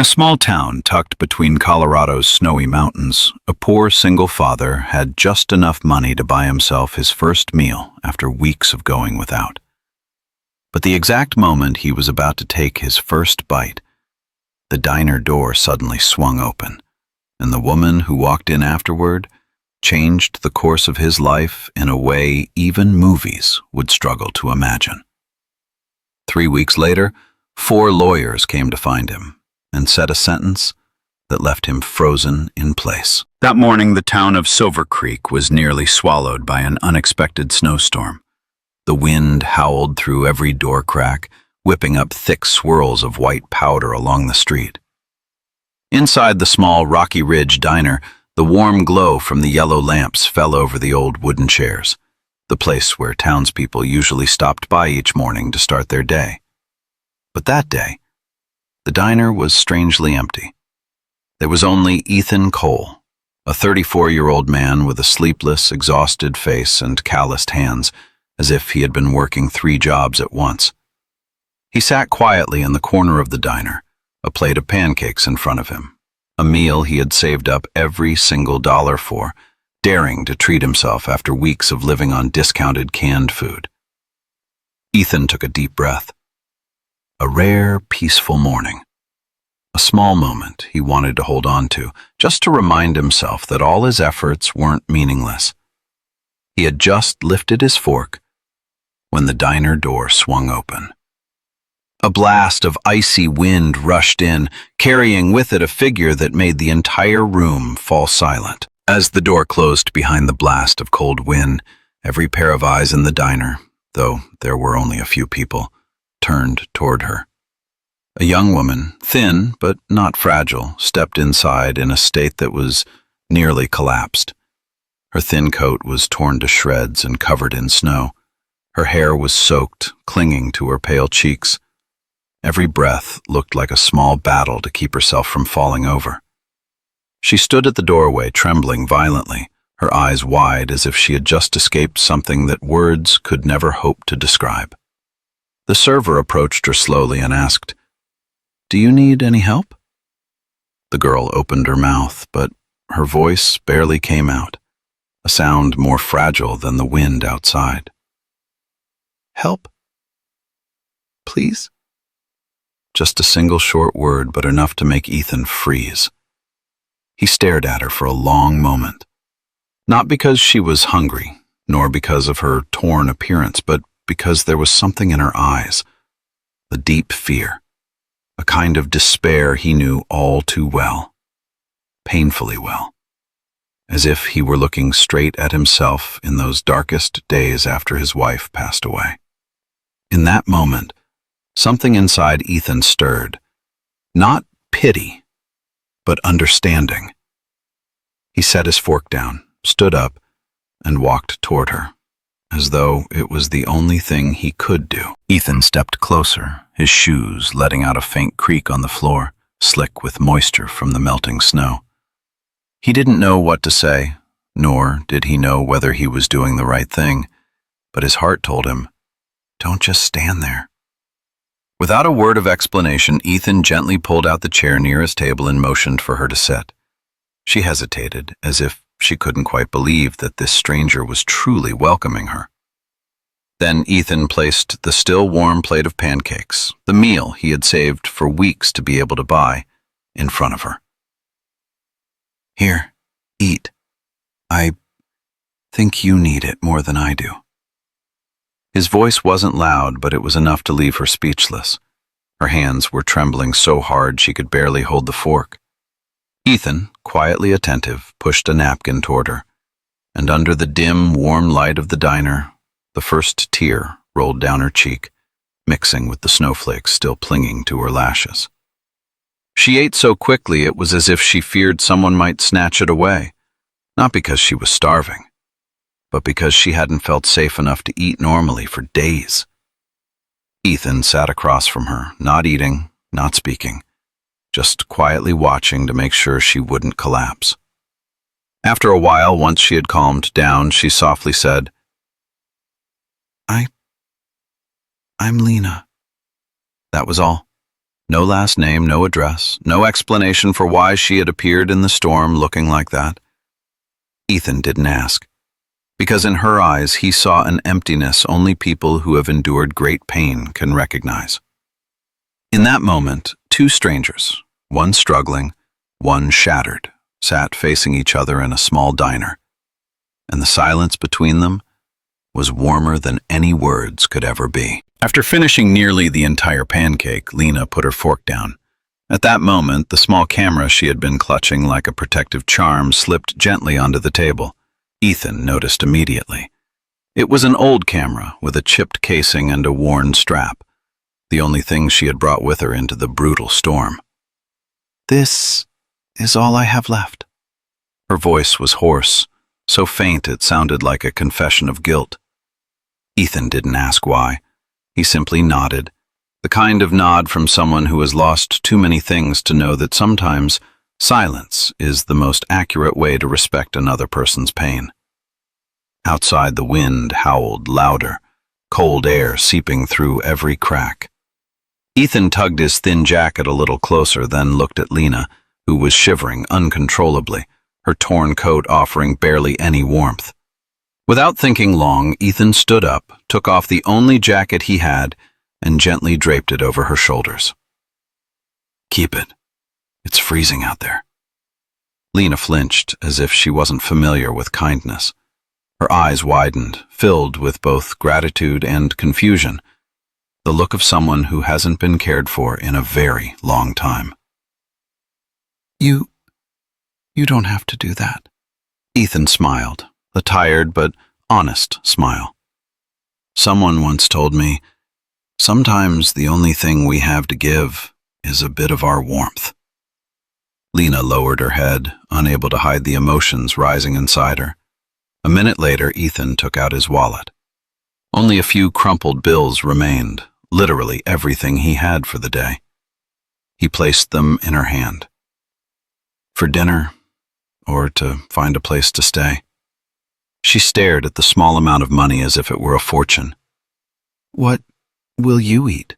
In a small town tucked between Colorado's snowy mountains, a poor single father had just enough money to buy himself his first meal after weeks of going without. But the exact moment he was about to take his first bite, the diner door suddenly swung open, and the woman who walked in afterward changed the course of his life in a way even movies would struggle to imagine. 3 weeks later, 4 lawyers came to find him and said a sentence that left him frozen in place. That morning, the town of Silver Creek was nearly swallowed by an unexpected snowstorm. The wind howled through every door crack, whipping up thick swirls of white powder along the street. Inside the small Rocky Ridge diner, the warm glow from the yellow lamps fell over the old wooden chairs, the place where townspeople usually stopped by each morning to start their day. But that day, the diner was strangely empty. There was only Ethan Cole, a 34-year-old man with a sleepless, exhausted face and calloused hands, as if he had been working 3 jobs at once. He sat quietly in the corner of the diner, a plate of pancakes in front of him, a meal he had saved up every single dollar for, daring to treat himself after weeks of living on discounted canned food. Ethan took a deep breath. A rare, peaceful morning. A small moment he wanted to hold on to, just to remind himself that all his efforts weren't meaningless. He had just lifted his fork when the diner door swung open. A blast of icy wind rushed in, carrying with it a figure that made the entire room fall silent. As the door closed behind the blast of cold wind, every pair of eyes in the diner, though there were only a few people, turned toward her. A young woman, thin but not fragile, stepped inside in a state that was nearly collapsed. Her thin coat was torn to shreds and covered in snow. Her hair was soaked, clinging to her pale cheeks. Every breath looked like a small battle to keep herself from falling over. She stood at the doorway, trembling violently, her eyes wide as if she had just escaped something that words could never hope to describe. The server approached her slowly and asked, "Do you need any help?" The girl opened her mouth, but her voice barely came out, a sound more fragile than the wind outside. "Help? Please?" Just a single short word, but enough to make Ethan freeze. He stared at her for a long moment, not because she was hungry, nor because of her torn appearance, but because there was something in her eyes, a deep fear, a kind of despair he knew all too well, painfully well, as if he were looking straight at himself in those darkest days after his wife passed away. In that moment, something inside Ethan stirred, not pity, but understanding. He set his fork down, stood up, and walked toward her, as though it was the only thing he could do. Ethan stepped closer, his shoes letting out a faint creak on the floor, slick with moisture from the melting snow. He didn't know what to say, nor did he know whether he was doing the right thing, but his heart told him, "Don't just stand there." Without a word of explanation, Ethan gently pulled out the chair near his table and motioned for her to sit. She hesitated, as if she couldn't quite believe that this stranger was truly welcoming her. Then Ethan placed the still warm plate of pancakes, the meal he had saved for weeks to be able to buy, in front of her. "Here, eat. I think you need it more than I do." His voice wasn't loud, but it was enough to leave her speechless. Her hands were trembling so hard she could barely hold the fork. Ethan, quietly attentive, pushed a napkin toward her, and under the dim, warm light of the diner, the first tear rolled down her cheek, mixing with the snowflakes still clinging to her lashes. She ate so quickly it was as if she feared someone might snatch it away, not because she was starving, but because she hadn't felt safe enough to eat normally for days. Ethan sat across from her, not eating, not speaking, just quietly watching to make sure she wouldn't collapse. After a while, once she had calmed down, she softly said, I'm Lena." That was all. No last name, no address, no explanation for why she had appeared in the storm looking like that. Ethan didn't ask, because in her eyes he saw an emptiness only people who have endured great pain can recognize. In that moment, two strangers, one struggling, one shattered, sat facing each other in a small diner, and the silence between them was warmer than any words could ever be. After finishing nearly the entire pancake, Lena put her fork down. At that moment, the small camera she had been clutching like a protective charm slipped gently onto the table. Ethan noticed immediately. It was an old camera with a chipped casing and a worn strap, the only thing she had brought with her into the brutal storm. "This is all I have left." Her voice was hoarse, so faint it sounded like a confession of guilt. Ethan didn't ask why. He simply nodded, the kind of nod from someone who has lost too many things to know that sometimes silence is the most accurate way to respect another person's pain. Outside, the wind howled louder, cold air seeping through every crack. Ethan tugged his thin jacket a little closer, then looked at Lena, who was shivering uncontrollably, her torn coat offering barely any warmth. Without thinking long, Ethan stood up, took off the only jacket he had, and gently draped it over her shoulders. "Keep it. It's freezing out there." Lena flinched, as if she wasn't familiar with kindness. Her eyes widened, filled with both gratitude and confusion, the look of someone who hasn't been cared for in a very long time. You don't have to do that." Ethan smiled, a tired but honest smile. "Someone once told me, sometimes the only thing we have to give is a bit of our warmth." Lena lowered her head, unable to hide the emotions rising inside her. A minute later, Ethan took out his wallet. Only a few crumpled bills remained, literally everything he had for the day. He placed them in her hand. "For dinner, or to find a place to stay." She stared at the small amount of money as if it were a fortune. "What will you eat?"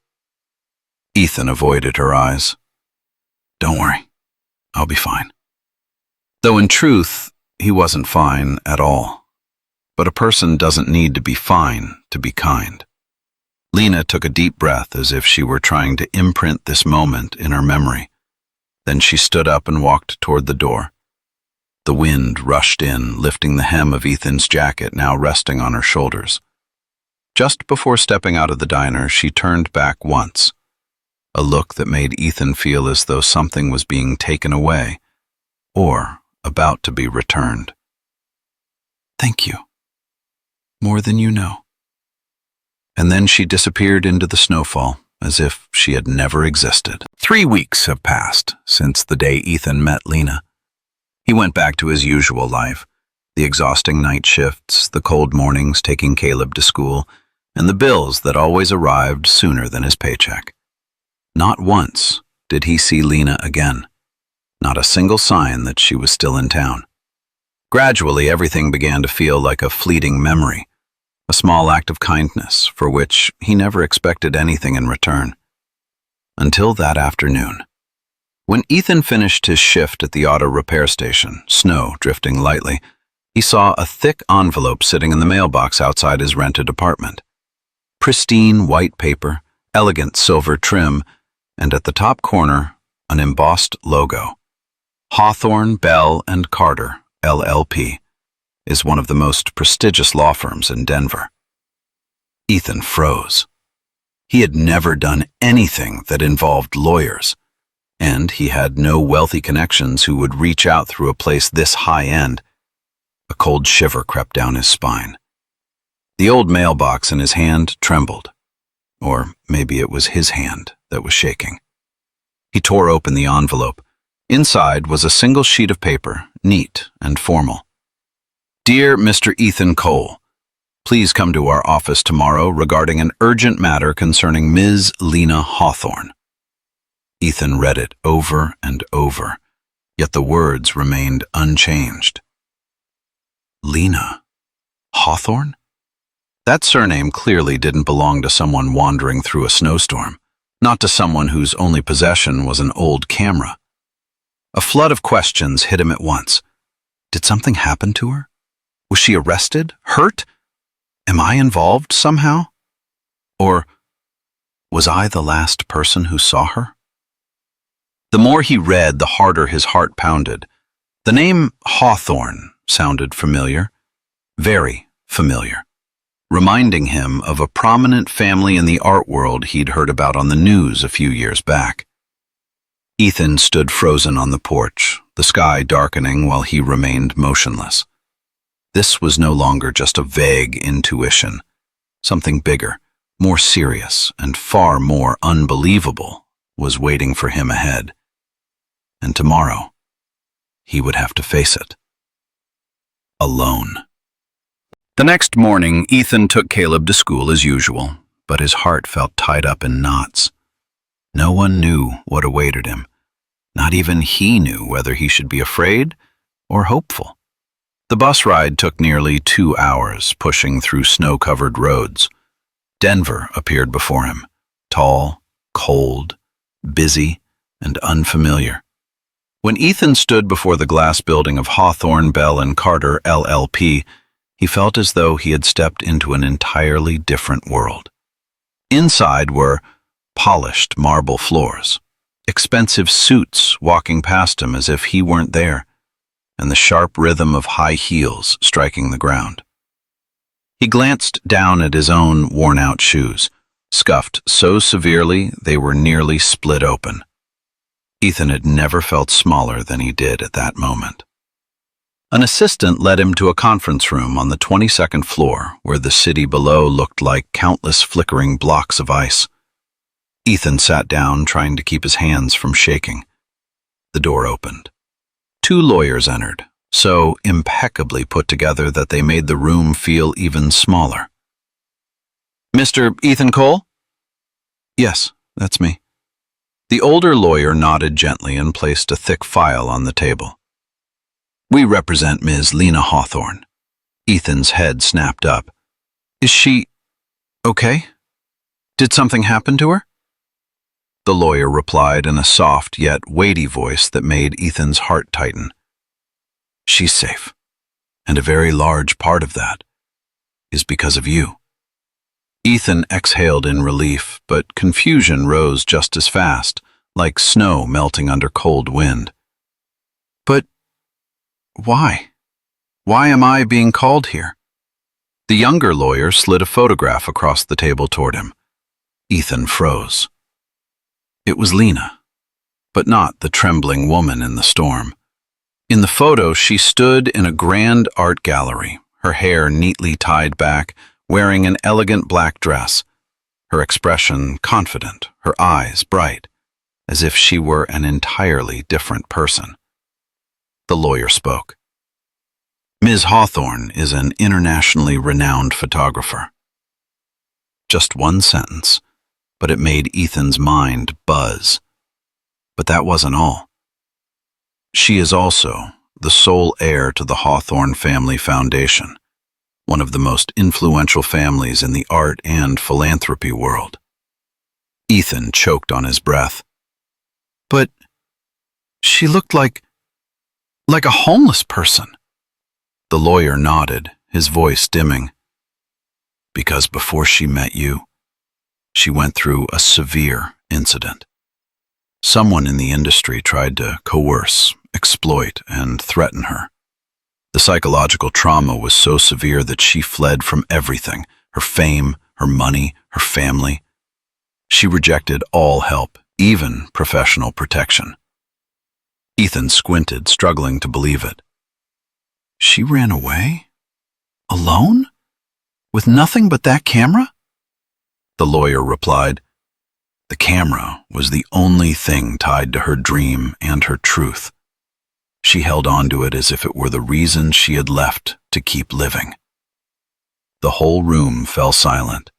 Ethan avoided her eyes. "Don't worry, I'll be fine." Though in truth, he wasn't fine at all. But a person doesn't need to be fine to be kind. Lena took a deep breath as if she were trying to imprint this moment in her memory. Then she stood up and walked toward the door. The wind rushed in, lifting the hem of Ethan's jacket, now resting on her shoulders. Just before stepping out of the diner, she turned back once, a look that made Ethan feel as though something was being taken away, or about to be returned. "Thank you. More than you know." And then she disappeared into the snowfall, as if she had never existed. 3 weeks have passed since the day Ethan met Lena. He went back to his usual life, the exhausting night shifts, the cold mornings taking Caleb to school, and the bills that always arrived sooner than his paycheck. Not once did he see Lena again, not a single sign that she was still in town. Gradually, everything began to feel like a fleeting memory, a small act of kindness for which he never expected anything in return. Until that afternoon. When Ethan finished his shift at the auto repair station, snow drifting lightly, he saw a thick envelope sitting in the mailbox outside his rented apartment. Pristine white paper, elegant silver trim, and at the top corner, an embossed logo. Hawthorne, Bell & Carter, LLP, is one of the most prestigious law firms in Denver. Ethan froze. He had never done anything that involved lawyers, and he had no wealthy connections who would reach out through a place this high-end. A cold shiver crept down his spine. The old mailbox in his hand trembled, or maybe it was his hand that was shaking. He tore open the envelope. Inside was a single sheet of paper, neat and formal. "Dear Mr. Ethan Cole, please come to our office tomorrow regarding an urgent matter concerning Ms. Lena Hawthorne." Ethan read it over and over, yet the words remained unchanged. Lena Hawthorne? That surname clearly didn't belong to someone wandering through a snowstorm. not to someone whose only possession was an old camera. A flood of questions hit him at once. Did something happen to her? Was she arrested? Hurt? Am I involved somehow? Or was I the last person who saw her? The more he read, the harder his heart pounded. The name Hawthorne sounded familiar, very familiar, reminding him of a prominent family in the art world he'd heard about on the news a few years back. Ethan stood frozen on the porch, the sky darkening while he remained motionless. This was no longer just a vague intuition. Something bigger, more serious, and far more unbelievable was waiting for him ahead. And tomorrow, he would have to face it. Alone. The next morning, Ethan took Caleb to school as usual, but his heart felt tied up in knots. No one knew what awaited him. Not even he knew whether he should be afraid or hopeful. The bus ride took nearly 2 hours, pushing through snow-covered roads. Denver appeared before him, tall, cold, busy, and unfamiliar. When Ethan stood before the glass building of Hawthorne, Bell and Carter, LLP, he felt as though he had stepped into an entirely different world. Inside were polished marble floors, expensive suits walking past him as if he weren't there, and the sharp rhythm of high heels striking the ground. He glanced down at his own worn-out shoes, scuffed so severely they were nearly split open. Ethan had never felt smaller than he did at that moment. An assistant led him to a conference room on the 22nd floor where the city below looked like countless flickering blocks of ice. Ethan sat down, trying to keep his hands from shaking. The door opened. 2 lawyers entered, so impeccably put together that they made the room feel even smaller. "Mr. Ethan Cole?" "Yes, that's me." The older lawyer nodded gently and placed a thick file on the table. "We represent Ms. Lena Hawthorne." Ethan's head snapped up. "Is she okay? Did something happen to her?" The lawyer replied in a soft yet weighty voice that made Ethan's heart tighten. "She's safe, and a very large part of that is because of you." Ethan exhaled in relief, but confusion rose just as fast, like snow melting under cold wind. "But why? Why am I being called here?" The younger lawyer slid a photograph across the table toward him. Ethan froze. It was Lena, but not the trembling woman in the storm. In the photo, she stood in a grand art gallery, her hair neatly tied back, wearing an elegant black dress, her expression confident, her eyes bright, as if she were an entirely different person. The lawyer spoke. "Ms. Hawthorne is an internationally renowned photographer." Just one sentence, but it made Ethan's mind buzz. But that wasn't all. She is also the sole heir to the Hawthorne Family Foundation, one of the most influential families in the art and philanthropy world. Ethan choked on his breath. "But she looked like a homeless person." The lawyer nodded, his voice dimming. "Because before she met you, she went through a severe incident. Someone in the industry tried to coerce, exploit, and threaten her. The psychological trauma was so severe that she fled from everything, her fame, her money, her family. She rejected all help, even professional protection." Ethan squinted, struggling to believe it. "She ran away? Alone? With nothing but that camera?" The lawyer replied, "The camera was the only thing tied to her dream and her truth. She held on to it as if it were the reason she had left to keep living." The whole room fell silent.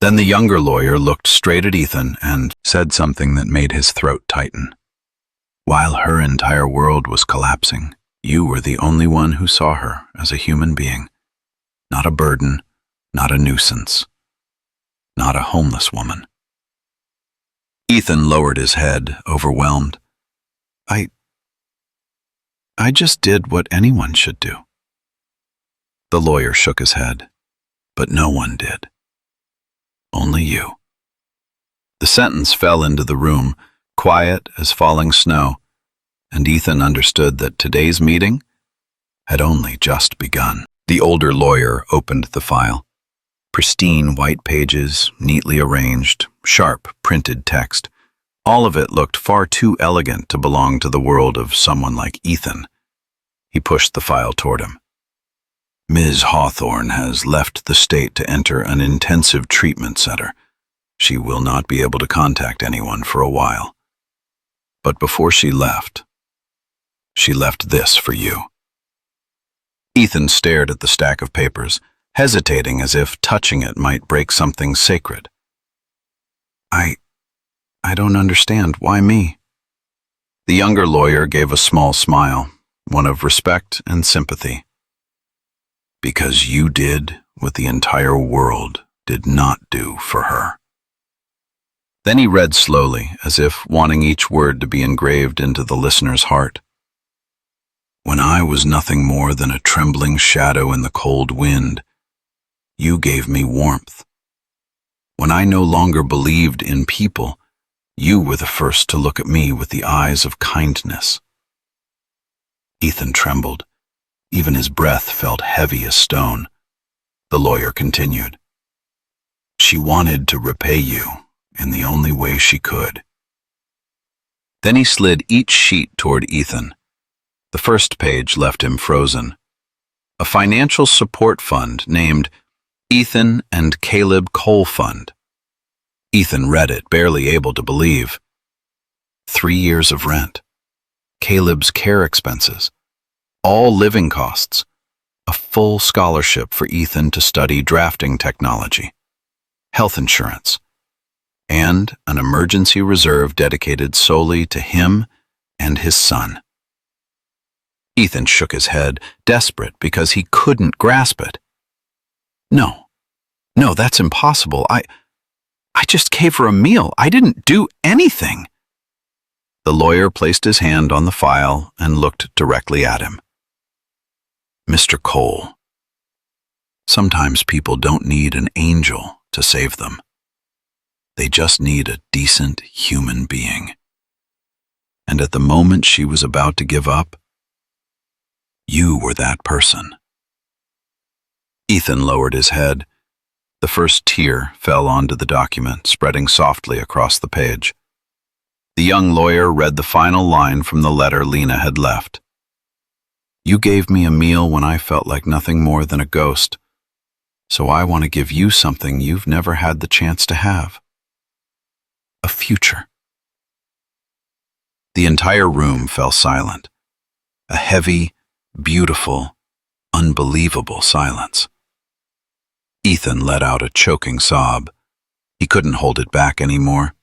Then the younger lawyer looked straight at Ethan and said something that made his throat tighten. "While her entire world was collapsing, you were the only one who saw her as a human being. Not a burden, not a nuisance, not a homeless woman." Ethan lowered his head, overwhelmed. I just did what anyone should do. The lawyer shook his head, but no one did. Only you. The sentence fell into the room, quiet as falling snow, and Ethan understood that today's meeting had only just begun. The older lawyer opened the file. Pristine white pages, neatly arranged, sharp printed text. All of it looked far too elegant to belong to the world of someone like Ethan. He pushed the file toward him. Ms. Hawthorne has left the state to enter an intensive treatment center. She will not be able to contact anyone for a while. But before she left this for you. Ethan stared at the stack of papers, hesitating as if touching it might break something sacred. I don't understand. Why me? The younger lawyer gave a small smile, one of respect and sympathy. Because you did what the entire world did not do for her. Then he read slowly, as if wanting each word to be engraved into the listener's heart. When I was nothing more than a trembling shadow in the cold wind, you gave me warmth. When I no longer believed in people, you were the first to look at me with the eyes of kindness. Ethan trembled. Even his breath felt heavy as stone. The lawyer continued. She wanted to repay you in the only way she could. Then he slid each sheet toward Ethan. The first page left him frozen. A financial support fund named Ethan and Caleb Cole Fund. Ethan read it, barely able to believe. 3 years of rent, Caleb's care expenses, all living costs, a full scholarship for Ethan to study drafting technology, health insurance, and an emergency reserve dedicated solely to him and his son. Ethan shook his head, desperate because he couldn't grasp it. No, that's impossible. I just gave her a meal. I didn't do anything. The lawyer placed his hand on the file and looked directly at him. Mr. Cole, sometimes people don't need an angel to save them. They just need a decent human being. And at the moment she was about to give up, you were that person. Ethan lowered his head. The first tear fell onto the document, spreading softly across the page. The young lawyer read the final line from the letter Lena had left. You gave me a meal when I felt like nothing more than a ghost, so I want to give you something you've never had the chance to have. A future. The entire room fell silent. A heavy, beautiful, unbelievable silence. Ethan let out a choking sob. He couldn't hold it back anymore.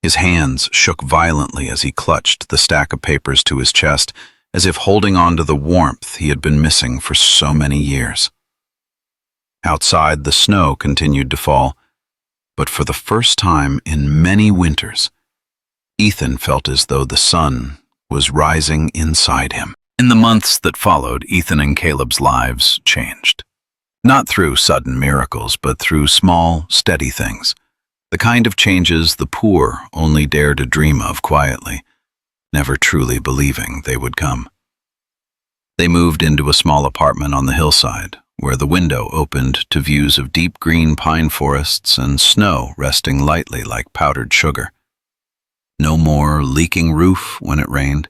His hands shook violently as he clutched the stack of papers to his chest, as if holding on to the warmth he had been missing for so many years. Outside, the snow continued to fall, but for the first time in many winters, Ethan felt as though the sun was rising inside him. In the months that followed, Ethan and Caleb's lives changed. Not through sudden miracles, but through small, steady things. The kind of changes the poor only dare to dream of quietly, never truly believing they would come. They moved into a small apartment on the hillside, where the window opened to views of deep green pine forests and snow resting lightly like powdered sugar. No more leaking roof when it rained,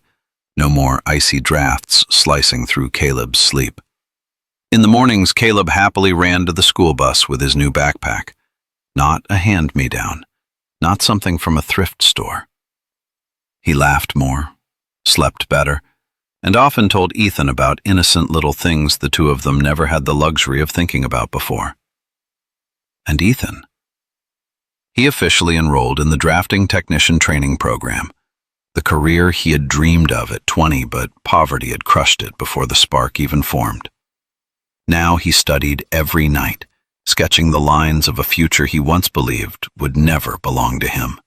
no more icy drafts slicing through Caleb's sleep. In the mornings, Caleb happily ran to the school bus with his new backpack. Not a hand-me-down, not something from a thrift store. He laughed more, slept better, and often told Ethan about innocent little things the two of them never had the luxury of thinking about before. And Ethan? He officially enrolled in the drafting technician training program, the career he had dreamed of at 20, but poverty had crushed it before the spark even formed. Now he studied every night, sketching the lines of a future he once believed would never belong to him.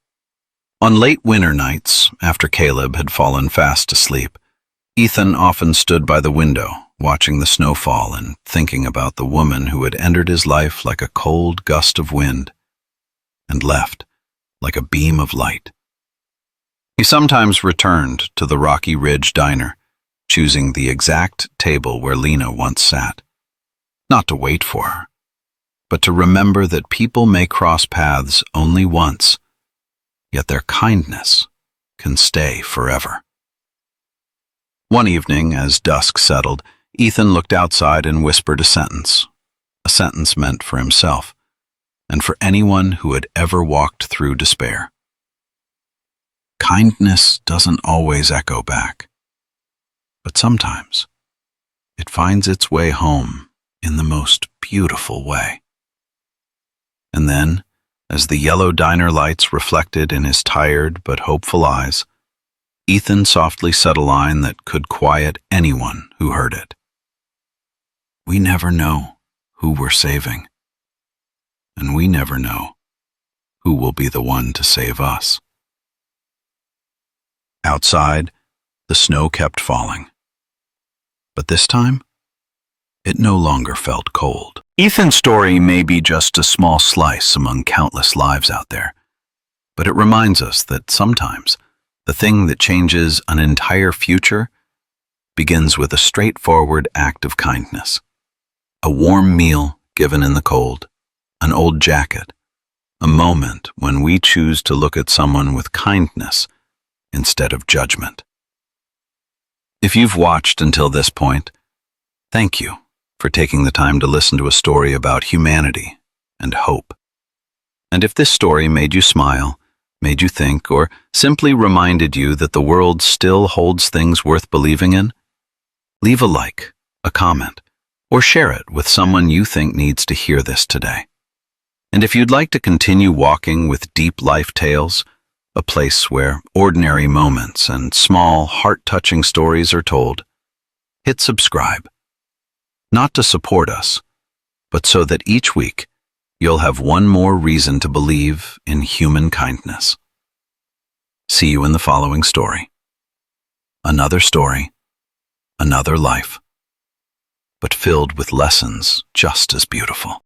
On late winter nights, after Caleb had fallen fast asleep, Ethan often stood by the window, watching the snow fall and thinking about the woman who had entered his life like a cold gust of wind and left like a beam of light. He sometimes returned to the Rocky Ridge diner, choosing the exact table where Lena once sat, not to wait for her, but to remember that people may cross paths only once, yet their kindness can stay forever. One evening, as dusk settled, Ethan looked outside and whispered a sentence meant for himself, and for anyone who had ever walked through despair. Kindness doesn't always echo back, but sometimes it finds its way home in the most beautiful way. And then, as the yellow diner lights reflected in his tired but hopeful eyes, Ethan softly said a line that could quiet anyone who heard it. We never know who we're saving, and we never know who will be the one to save us. Outside, the snow kept falling, but this time, it no longer felt cold. Ethan's story may be just a small slice among countless lives out there, but it reminds us that sometimes the thing that changes an entire future begins with a straightforward act of kindness. A warm meal given in the cold, an old jacket, a moment when we choose to look at someone with kindness instead of judgment. If you've watched until this point, thank you for taking the time to listen to a story about humanity and hope. And if this story made you smile, made you think, or simply reminded you that the world still holds things worth believing in, leave a like, a comment, or share it with someone you think needs to hear this today. And if you'd like to continue walking with deep life tales, a place where ordinary moments and small, heart-touching stories are told, hit subscribe. Not to support us, but so that each week you'll have one more reason to believe in human kindness. See you in the following story. Another story, another life, but filled with lessons just as beautiful.